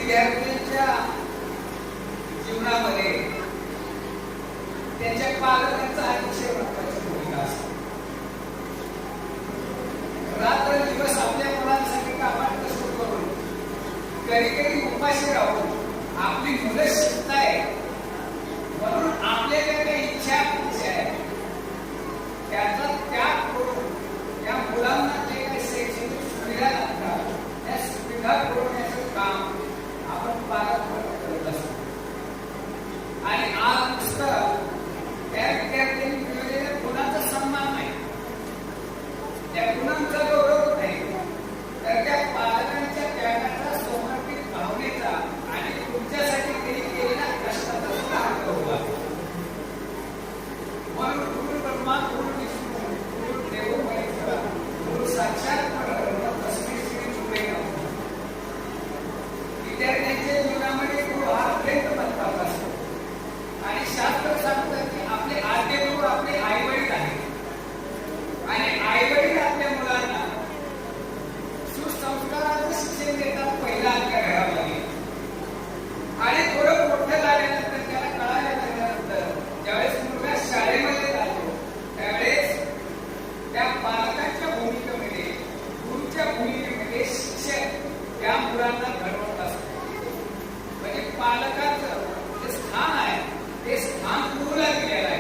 विद्यार्थ्यांच्या जीवनामध्ये त्यांच्या पालकांचा अतिशय महत्वाची भूमिका असते. रात्र दिवस आपल्या मुलांसाठी कामात कष्ट करून कधी कधी उपाशी राहून आपली मुलं शिकतायत म्हणून आपल्या ज्या काही इच्छा अपेक्षा आहेत त्याचा त्याग करून त्या मुलांना जे काही शैक्षणिक सुविधा लागतात त्या सुविधा पुरवण्याचं काम आपण पालक करत असतो. आणि आज नुसतं त्या विद्यार्थ्यांनी मिळवलेल्या गुणांचा सन्मान नाही, त्या गुणांचा गौरव नाही, तर त्या पालकांच्या त्यागाचा, समर्पित भावनेचा आणि तुमच्यासाठी त्यांनी केलेल्या कष्टाचा सुद्धा गौरव आहे. म्हणून गुरु ब्रह्मा गुरु विष्णू गुरु देवो महेश्वरा गुरु साक्षात परब्रह्म तस्मै श्री गुरुवे नमः. विद्यार्थ्यांच्या जीवनामध्ये गुरु हा अत्यंत महत्त्वाचा असतो. आणि शास्त्र सांगतात की आपले आद्य गुरु आपले आई वडील आहेत. आणि आई वडील आपल्या मुलांना सुसंस्काराचं शिक्षण देतात पहिला आपल्या घरामध्ये. आणि थोडं मोठं झाल्यानंतर त्याला कळायला लागल्यानंतर ज्यावेळेस मुलगा शाळेमध्ये जातो त्यावेळेस त्या पालकांच्या भूमिकेमध्ये गुरुच्या भूमिकेमध्ये शिक्षक त्या मुलांना घडवत असतो. म्हणजे पालकाचं जे स्थान आहे ते स्थान गुरुला दिलेलं आहे.